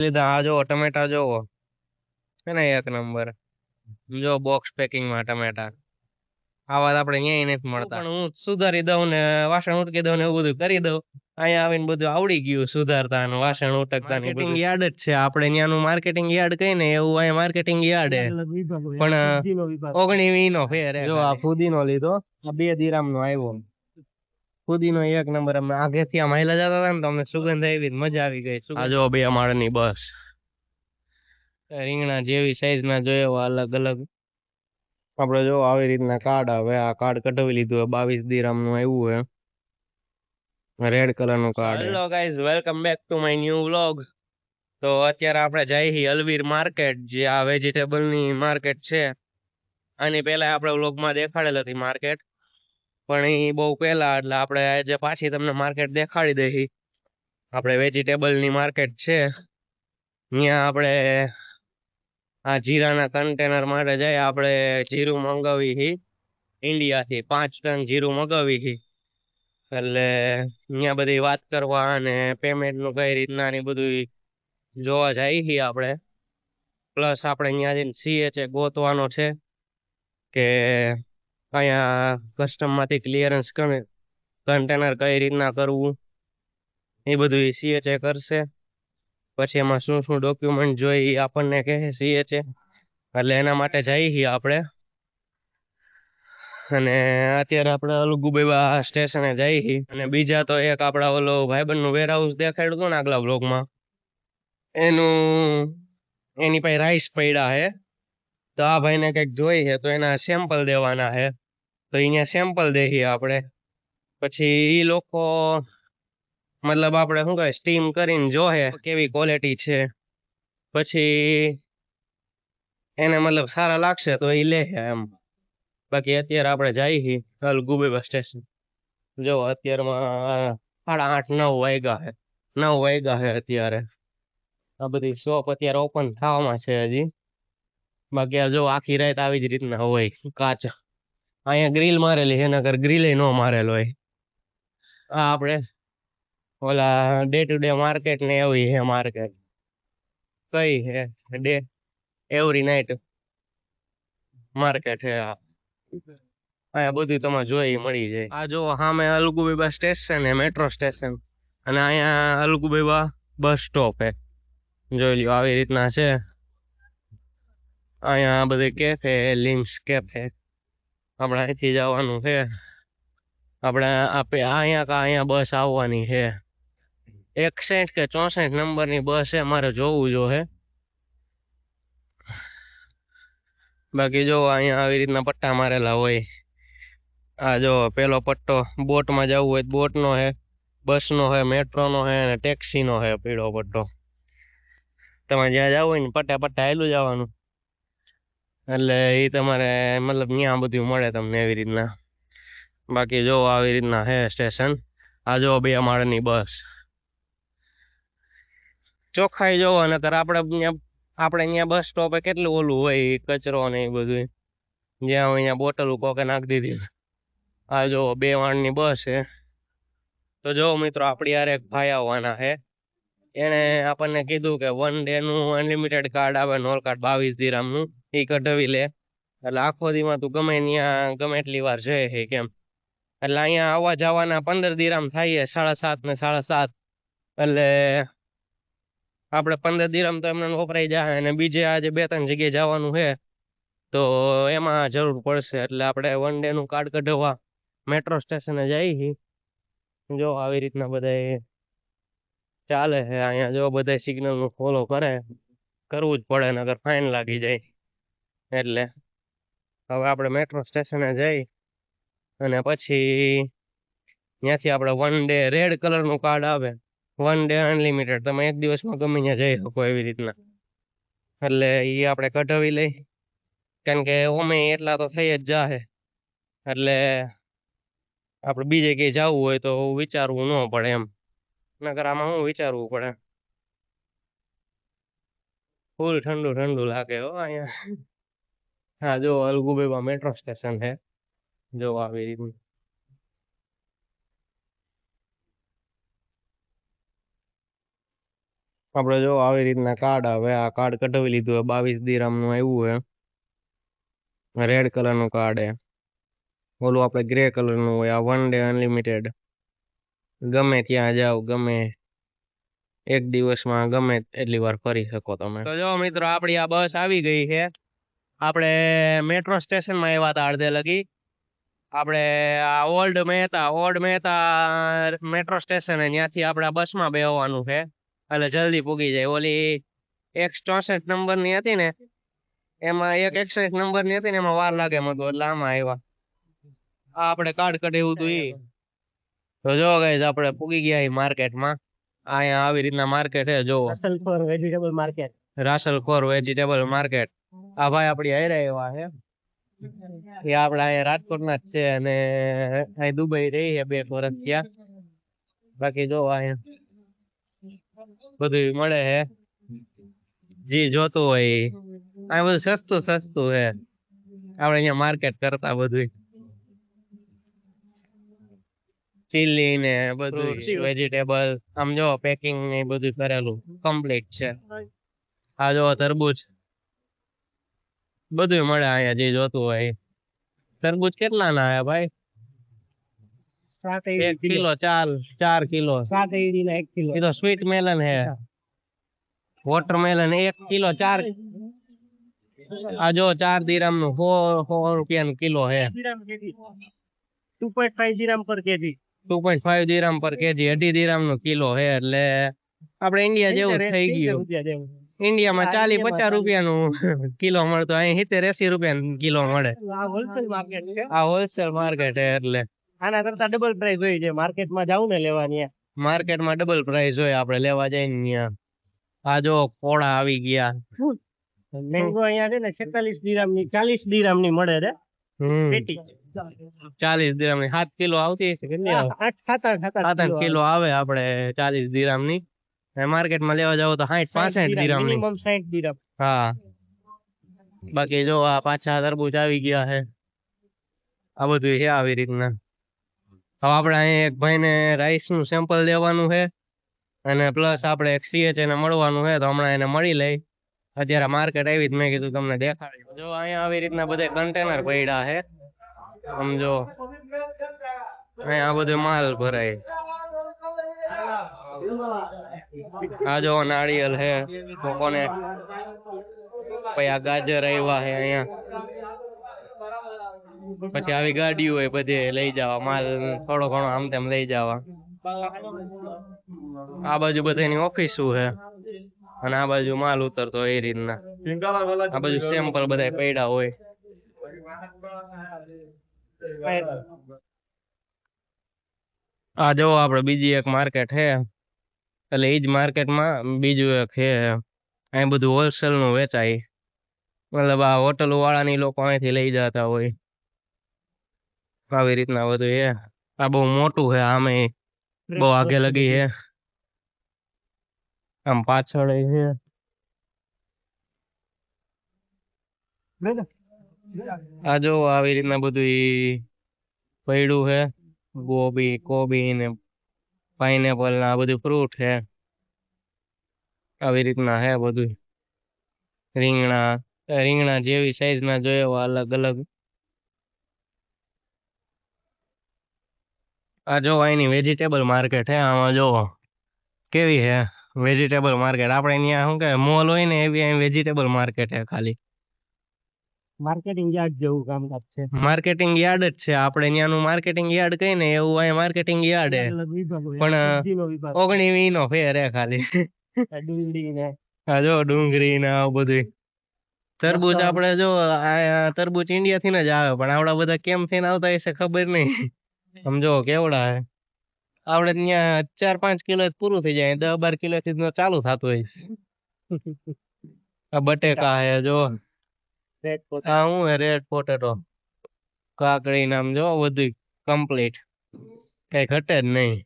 લીધા આ જો ટમેટા જોવો છે ને એક નંબર જો બોક્સ પેકિંગ માં ટમેટા આવા આપણે ન્યાય નથી મળતા પણ હું સુધારી દઉં ને વાસણ ઉટકી દઉં ને એવું બધું કરી દઉં અહીંયા આવીને બધું આવડી ગયું સુધારતા અને વાસણ ઉટકતા માર્કેટિંગ યાર્ડ જ છે આપણે ત્યાંનું માર્કેટિંગ યાર્ડ કઈ ને એવું અહીંયા માર્કેટિંગ યાર્ડ પણ 19 નો ફેર જો આ ફુદીનો લીધો આ 2 દિરામ નો આવ્યો ફુદીનો એક નંબર અમે આગેથી આમ હાઈલા જતા હતા ને તો અમને સુગંધ આવી મજા આવી ગઈ આ જો 2 માળની બસ રીંગણા જેવી સાઈઝ ના જોયો અલગ અલગ આપડે જો આવી રીતના કાર્ડ આવે આ કાર્ડ કઢાવી લીધું 22 દિરામ નું આવ્યું હે રેડ કલર નું card hello guys welcome back to my new vlog તો અત્યારે આપણે જઈએ અલવીર માર્કેટ જે આ વેજીટેબલ ની માર્કેટ છે આની પહેલા આપણે વ્લોગમાં દેખાડેલ હતી માર્કેટ પણ એ બહુ પહેલા એટલે આપણે આજે પાછી તમને માર્કેટ દેખાડી દઈ આપણે વેજીટેબલ ની માર્કેટ છે ત્યાં આપણે આ જીરાના કન્ટેનર માટે જાય આપણે જીરું મંગાવી હી ઇન્ડિયા થી 5 ટન જીરું મંગાવી હી એટલે ત્યાં બધી વાત કરવા અને પેમેન્ટ નું કઈ રીતના ને બધું જોવા જાય હી આપણે પ્લસ આપણે ત્યાં જઈને સીએચએ ગોતવાનો છે કે અહીંયા કસ્ટમ માંથી ક્લિયરન્સ કન્ટેનર કઈ રીતના કરવું એ બધું સીએચએ કરશે પછી એમાં શું શું ડોક્યુમેન્ટ જોઈ આપણને કહે સીએચએ એટલે એના માટે જઈએ આપણે અને અત્યારે આપણે અલગુબેવા સ્ટેશને જઈએ અને બીજા તો એક આપડા ઓલો ભાઈબંધ નું વેરહાઉસ દેખાડ્યું હતું ને આગલા બ્લોગમાં એની પાસે રાઈસ પડ્યા હે તો આ ભાઈને કઈક જોઈ છે તો એના સેમ્પલ દેવાના હે તો અહીંયા સેમ્પલ દઈએ આપણે પછી ઈ લોકો મતલબ આપણે શું કહે સ્ટીમ કરીને જોહે કેવી ક્વોલિટી છે પછી એને મતલબ સારા લાગશે તો એ લે એમ બાકી અત્યારે આપણે જઈએ અલગુબેવા સ્ટેશન જો અત્યારમાં 8:30 9 વાગ્યા હે અત્યારે આ બધી શોપ અત્યારે ઓપન થવામાં છે હજી બાકી આ જો આખી રાત આવી જ રીતના હોય કાચ અહીંયા ગ્રીલ મારેલી છે નકર ગ્રીલે નો મારેલો હોય આ આપણે ઓલા ડે ટુ ડે માર્કેટ ને એવી હે માર્કેટ કઈ હે ડે એવરી નાઈટ માર્કેટ હે અહીંયા બધું તમે જોઈ મળી જાય આ જો સામે અલગુબેવા સ્ટેશન હે મેટ્રો સ્ટેશન અને અહીંયા અલગુબેવા બસ સ્ટોપ હે જોઈ લ્યો આવી રીતના છે અહીંયા બધી કેફે લિન્ક્સ કેફે આપણે અહીંથી જવાનું છે આપણે અહીંયા બસ આવવાની છે 61 કે 64 નંબરની બસ છે મારે જોવું જો હે બાકી જો અહીંયા આવી રીતના પટ્ટા મારેલા હોય આ જો પેલો પટ્ટો બોટમાં જવું હોય બોટ નો હે બસ નો હે મેટ્રો નો હે અને ટેક્સી નો હે પીળો પટ્ટો તમે જ્યાં જવું હોય ને પટ્ટા હેલું જવાનું એટલે એ તમારે મતલબ ત્યાં બધું મળે તમને એવી રીતના બાકી જો આવી રીતના હે સ્ટેશન આ જો 2 માળની બસ ચોખ્ખાઈ જોવો નકર આપણે ત્યાં બસ સ્ટોપે કેટલું ઓલું હોય કચરો ને એ બધું જ્યાં અહીંયા બોટલ કોકે નાખી દીધી આ જો 2 માળની બસ છે તો જો મિત્રો આપણી યાર એક ભાઈ આવવાના છે એને આપણને કીધું કે 1 ડે નું અનલિમિટેડ કાર્ડ આવે નોર કાર્ડ 22 દિરામ નું એ કઢાવી લે એટલે આખો દીમાં તું ગમે ત્યાં ગમે એટલી વાર છે કેમ એટલે અહીંયા આવવા જવાના 15 દિરામ થાય 7.5 ને 7.5 એટલે આપણે 15 દિરામ તો એમને વપરાઈ જાય અને બીજે આજે 2-3 જગ્યાએ જવાનું છે તો એમાં જરૂર પડશે એટલે આપણે 1 ડે નું કાર્ડ કઢાવવા મેટ્રો સ્ટેશને જઈએ જો આવી રીતના બધા ચાલે છે અહીંયા જો બધા સિગ્નલ નું ફોલો કરવું જ પડે નકર ફાઇન લાગી જાય એટલે હવે આપણે મેટ્રો સ્ટેશને જઈ અને પછી ત્યાંથી આપણે 1 ડે રેડ કલર નું કાર્ડ આવે 1 ડે અનલિમિટેડ તમે એક દિવસમાં ગમે ત્યાં જઈ શકો એવી રીતના એટલે એ આપણે કઢાવી લઈ કારણ કે ઓમે એટલા તો થઈ જ જાહે એટલે આપણે બીજે ક્યાંય જવું હોય તો વિચારવું ન પડે એમ નકર આમાં શું વિચારવું પડે ફૂલ ઠંડુ લાગે હો અહીંયા હા જો અલગુબેવા મેટ્રો સ્ટેશન છે જો આવી રીતનું આપણે જો આવી રીતના કાર્ડ આવે, આ કાર્ડ કઢાવી લીધું હોય, 22 દિરહમ નું આવ્યું હે, રેડ કલર નું કાર્ડ હે, ઓલું આપણે ગ્રે કલર નું હોય, આ 1 ડે અનલિમિટેડ, ગમે ત્યાં જાવ, ગમે એક દિવસમાં ગમે એટલી વાર ફરી શકો તમે. તો જો મિત્રો આપણી આ બસ આવી ગઈ છે, આપણે મેટ્રો સ્ટેશન માં આવ્યા હતા અડધે લગી, આપણે આ ઓલ્ડ મહેતા મેટ્રો સ્ટેશન ત્યાંથી આપણે આ બસમાં બેસવાનું છે, એટલે જલ્દી પૂગી જાય. ઓલી 164 નંબર ની હતી ને, એમાં 161 નંબર ની હતી ને, એમાં વાર લાગે મતો, એટલે આમાં આવ્યા. આ આપણે કાર્ડ કઢાવ્યું હતું ઈ. તો જો ગાઈસ આપણે પૂગી ગયા માર્કેટમાં. અહીંયા આવી રીતના માર્કેટ છે, જો રાસલખોર વેજીટેબલ માર્કેટ, રાસલખોર વેજીટેબલ માર્કેટ. આ ભાઈ આપડી હારે આવ્યા છે, એ આપડા અહીંયા રાજકોટના જ છે, અને અહીં દુબઈ રહી છે 2 વર્ષ ત્યાં. બાકી જો અહીંયા બધું મળે છે, જે જોતું હોય આ બધું સસ્તું છે, આપણે અહીંયા માર્કેટ કરતા બધું ચીલી ને બધું વેજીટેબલ, આમ જો પેકિંગ ને બધું કરેલું કમ્પ્લીટ છે. આ જો તરબૂચ, બધું મળે અહીંયા જે જોતું હોય. તરબૂચ કેટલા ના આયા ભાઈ? 1 કિલો, 4 કિલો, 7 ના 1 કિલો. એ તો સ્વીટ મેલન હે. Watermelon 1 kilo 4. આ જો 4 દિરહમ નું 100 રૂપિયા કિલો હે. 2.5 દિરહમ પર કેજી. 2.5 દિરહમ પર કેજી, 2.5 દિરહમ નો કિલો હે. એટલે આપણે ઇન્ડિયા જેવું થઈ ગયું. ઇન્ડિયામાં 40-50 રૂપિયાનું કિલો મળતો, અહીં 70-80 રૂપિયા કિલો મળે. આ હોલસેલ માર્કેટ છે, આ હોલસેલ માર્કેટ છે, એટલે આના કરતા ડબલ પ્રાઇસ હોય છે. માર્કેટમાં જાવ ને લેવાની, માર્કેટમાં ડબલ પ્રાઇસ હોય, આપણે લેવા જાય ને ત્યાં. આ જો કોળા આવી ગયા. મેંગો અહીંયા છે ને 46 દિરહમ ની, 40 દિરહમ ની મળે છે પેટી. 40 દિરહમ ની 7 કિલો આવતી હશે, કેટલી આવે? 7 કિલો આવે આપણે 40 દિરહમ ની. માર્કેટમાં લેવા જાવ તો 60-65 દિરહમ ની, મિનિમમ 60 દિરહમ. હા, બાકી જો આ પાછા તરબૂચ આવી ગયા છે. આ બધું છે આવી રીતના. હવે આપણે અહીં એક ભાઈને રાઈસ નું સેમ્પલ લેવાનું છે, અને પ્લસ આપણે એક CH એને મળવાનું છે, તો હમણાં એને મળી લઈ. અત્યારે માર્કેટ આવી જ મેં કીધું તમને દેખાડી. જો અહીંયા આવી રીતના બધા કન્ટેનર પડ્યા છે, સમજો અહીંયા બધું માલ ભરાય. આ જો નાળિયેર હે, કોકોને, પછી આ ગાજર આવ્યા છે અહીંયા. પછી આવી ગાડીઓ હોય બધે લઈ જવા માલ, થોડો ઘણો આમ તેમ લઈ જવા. આ બાજુ બધાની ઓફિસો છે, અને આ બાજુ માલ ઉતરતો એ રીતના. આ બાજુ સેમ્પલ બધા પડ્યા હોય. આ જો આપણે બીજી એક માર્કેટ છે, એટલે એ જ માર્કેટમાં બીજું એક છે, અહીં બધું હોલસેલ નું વેચાય. મતલબ આ હોટલ વાળાની લોકો અહીંથી લઈ જતા હોય, આવી રીતના બધું છે. આ બહુ મોટું છે, આમે બહુ આગે લગી છે, આમ પાછળ છે. આ જો આવી રીતના બધું પડ્યું છે, કોબી ને પાઇનેપલ ને આ બધું ફ્રૂટ છે. આવી રીતના હે બધું. રીંગણા જેવી સાઈઝ ના જોયા અલગ અલગ. આ જો અહીંની વેજીટેબલ માર્કેટ હે, આમાં જો કેવી હે વેજીટેબલ માર્કેટ. આપણે અહીંયા શું કે મોલ હોય ને, એવી અહીં વેજીટેબલ માર્કેટ હે. ખાલી માર્કેટિંગ યાર્ડ જેવું કામકાજ છે, માર્કેટિંગ યાર્ડ જ છે. આપણે ત્યાંનું માર્કેટિંગ યાર્ડ કઈ ને એવું અહીંયા માર્કેટિંગ યાર્ડ હે, પણ 19 નો ફેર હે ખાલી. હા જો ડુંગળી ને આવું બધું. તરબૂચ આપણે જો તરબૂચ ઇન્ડિયા થી જ આવે, પણ આવડા બધા કેમ થઈને આવતા હશે ખબર નહીં. સમજો કેવડા હે, આપડે ત્યાં 4-5 કિલો પૂરું થઈ જાય, 10-12 કિલો થી ચાલુ થતું હોય. આ બટેકા હે જો, આ હું હે રેડ પોટેટો, કાકડી નામ જો બધું કમ્પ્લીટ, કઈ ઘટે જ નહીં.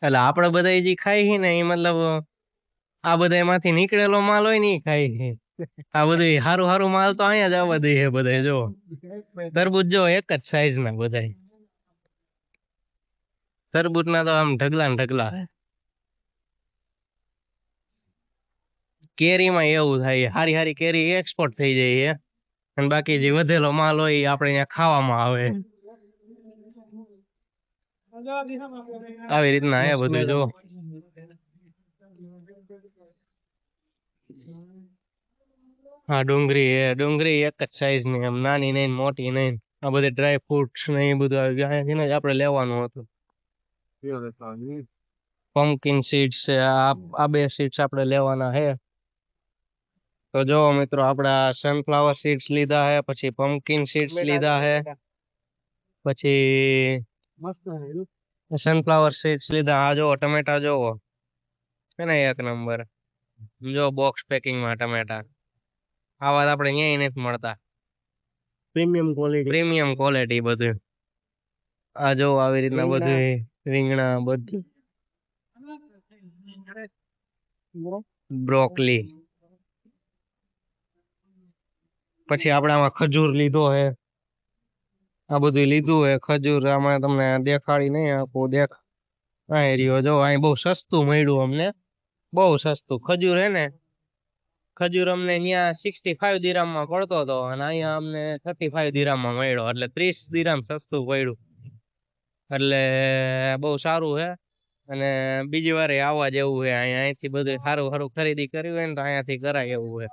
એટલે આપડે બધા જે ખાઈ છે ને, એ મતલબ આ બધા એમાંથી નીકળેલો માલ હોય ને, એ ખાઈ છે. આ બધું હારું માલ તો અહીંયા જ આવવા દે છે બધા. જો તરબૂચ જો એક જ સાઈઝ ના બધા, તરબૂચના તો આમ ઢગલા ને ઢગલા હે. કેરીમાં એવું થાય, હારી હારી કેરી એક્સપોર્ટ થઈ જાય છે અને બાકી જે વધેલો માલ હોય એ આપણે અહીંયા ખાવામાં આવે. આવી રીતના હે બધું જો. હા ડુંગળી હે, ડુંગળી એક જ સાઈઝ ની, એમ નાની નહીં મોટી નહીં. આ બધી ડ્રાય ફ્રૂટ્સ ને એ બધું આવી ગયા અહીંયાથી જ આપણે લેવાનું હતું. પમ્પકિન સીડ્સ છે, આ બે સીડ્સ આપણે લેવાના હે. તો જો મિત્રો આપણે સનફ્લાવર સીડ્સ લીધા હે, પછી પમ્પકિન સીડ્સ લીધા હે, પછી સનફ્લાવર સીડ્સ લીધા. આ જો ટમેટા જોવો છે ને એક નંબર. જો બોક્સ પેકિંગ માં ટમેટા. આવા આપણે ક્યાંય નથી મળતા. પ્રીમિયમ ક્વોલિટી બધું. આ જો આવી રીતના બધું રીંગણા બધું. બ્રોકલી. પછી આપણે આમાં ખજૂર લીધો હે. આ બધું લીધું હે ખજૂર. આમાં તમને દેખાડી નહીં આપું. આ એરિયો જો અહીં બહુ સસ્તું મળ્યું અમને, બહુ સસ્તું. ખજૂર હે ને, ખજૂર અમને ત્યાં 65 દિરામમાં પડતો હતો અને અહીંયા અમને 35 દિરામમાં મળ્યો, એટલે 30 દિરામ સસ્તું પડ્યું. એટલે બહુ સારું હે અને બીજી વાર આવવા જેવું હે. અહીંયાથી બધું સારું સારું ખરીદી કરવી હોય ને તો અહીંયાથી કરાય એવું હે.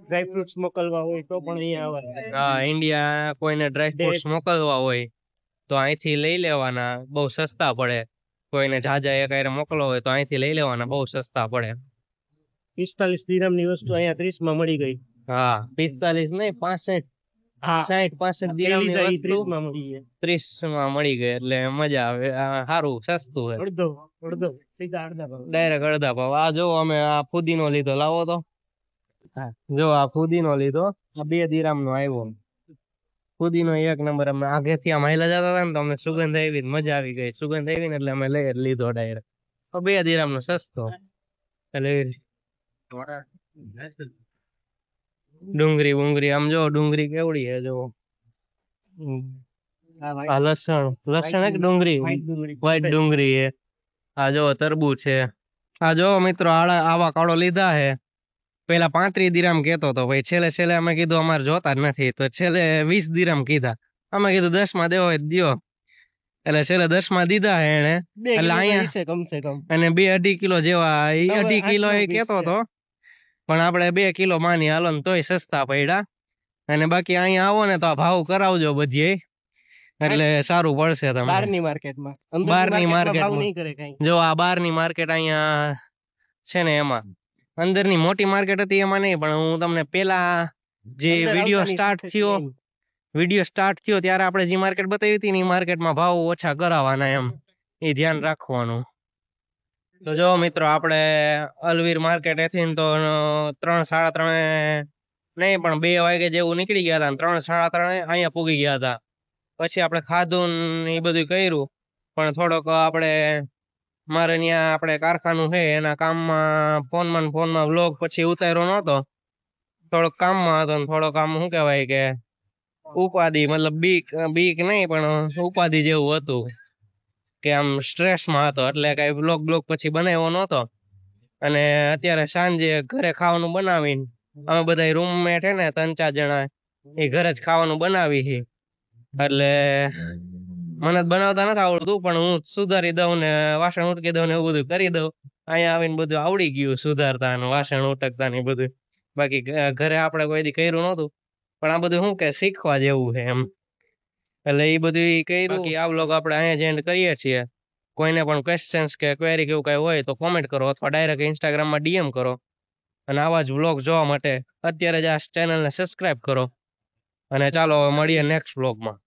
ડ્રાય ફ્રૂટ્સ મોકલવા હોય તો પણ અહીંયા આવે. હા, ઇન્ડિયા કોઈને ડ્રાય ફ્રૂટ્સ મોકલવા હોય તો અહીંથી લઈ લેવાના, બહુ સસ્તા પડે. કોઈને જાજા એક મોકલવા હોય તો અહીંથી લઈ લેવાના, બહુ સસ્તા પડે. 45 દિરહમ ની વસ્તુ અહીંયા 30 માં મળી ગઈ. હા 45 નહીં 65, 60-65 દિરહમ ની વસ્તુ 30 માં મળી ગઈ, એટલે મજા આવે. સારું સસ્તું છે. અડધો સીધા અડધા ભાવ, ડાયરેક્ટ અડધા ભાવ. આ જો અમે આ ફુદીનો લીધો, લાવો તો. જો આ ફુદીનો લીધો, આ 2 દિરહમ નો આવ્યો. ફુદીનો એક નંબર. અમે આગેથી આમ હાઈલા જતા હતા ને તો અમને સુગંધ આવી, મજા આવી ગઈ. સુગંધ આવી ને એટલે અમે લઈ લીધો ડાયરેક્ટ. 2 દિરહમ નો સસ્તો. એટલે ડુંગળી બુંગળી આમ જો, ડુંગળી કેવડી હે જો. આ લસણ એક ડુંગળી, વ્હાઈટ ડુંગળી હે. આ જો તરબૂચ છે. આ જો મિત્રો આવા કાળો લીધા હે. પેલા 35 દિરહમ કેતો તો ભાઈ, છેલ્લે અમે કીધું અમારે જોતા જ નથી, તો છેલ્લે 20 દિરહમ કીધા. અમે કીધું 10 માં દેવો હોય દ્યો, એટલે છેલ્લે 10 માં દીધા હે એને. એટલે અહીંયા કમસે કમ અને 2-2.5 કિલો જેવા, 2.5 કિલો એ કેતો તો, પણ આપણે 2 કિલો માની હાલો ને તોય સસ્તા પડ્યા. અને બાકી અહીંયા આવો ને તો આ ભાવ કરાવજો બધી, એટલે સારું પડશે તમને. બહારની માર્કેટમાં, બહારની ભાવ નહીં કરે કાઈ. જો આ બહારની માર્કેટ અહીંયા છે ને, એમાં અંદરની મોટી માર્કેટ હતી એમાં નહીં, પણ હું તમને પેલા જે વિડીયો સ્ટાર્ટ થયો ત્યારે આપણે જે માર્કેટ બતાવી હતી ને એ માર્કેટમાં ભાવ ઓછા કરાવવાના, એમ એ ધ્યાન રાખવાનું. તો જો મિત્રો આપણે અલવીર માર્કેટ એથી તો 3-3:30 નહીં પણ 2 વાગે જેવું નીકળી ગયા હતા, 3-3:30 અહીંયા પૂગી ગયા હતા. પછી આપણે ખાધું ને એ બધું કર્યું, પણ થોડોક આપણે મારે ત્યાં આપણે કારખાનું છે એના કામમાં ફોનમાં વ્લોગ પછી ઉતાર્યો નહોતો. થોડોક કામમાં હતો ને થોડોક આમ શું કહેવાય કે ઉપાધિ, મતલબ બીક નહીં પણ ઉપાધિ જેવું હતું કે આમ સ્ટ્રેસમાં હતો, એટલે કઈ બ્લોગ પછી બનાવ્યો નહોતો. અને અત્યારે સાંજે ઘરે ખાવાનું બનાવીને અમે બધા રૂમમેટ હે ને 3-4 જણા, એ ઘરે જ ખાવાનું બનાવી છે. એટલે મને બનાવતા નથી આવડતું, પણ હું સુધારી દઉં ને વાસણ ઉટકી દઉં ને એવું બધું કરી દઉં. અહીંયા આવીને બધું આવડી ગયું સુધારતા ને વાસણ ઉટકતા ને બધું. બાકી ઘરે આપણે કોઈ દી કર્યું નહોતું, પણ આ બધું શું કે શીખવા જેવું છે એમ. એટલે એ બધું કર્યું. બાકી આ વ્લોગ આપણે અહીંયા જ એન્ડ કરીએ છીએ. કોઈને પણ ક્વેશ્ચન્સ કે ક્વેરી કેવું કઈ હોય તો કોમેન્ટ કરો, અથવા ડાયરેક્ટ ઇન્સ્ટાગ્રામમાં DM કરો. અને આવા જ વ્લોગ જોવા માટે અત્યારે જ આ ચેનલને સબસ્ક્રાઇબ કરો. અને ચાલો મળીએ નેક્સ્ટ વ્લોગમાં.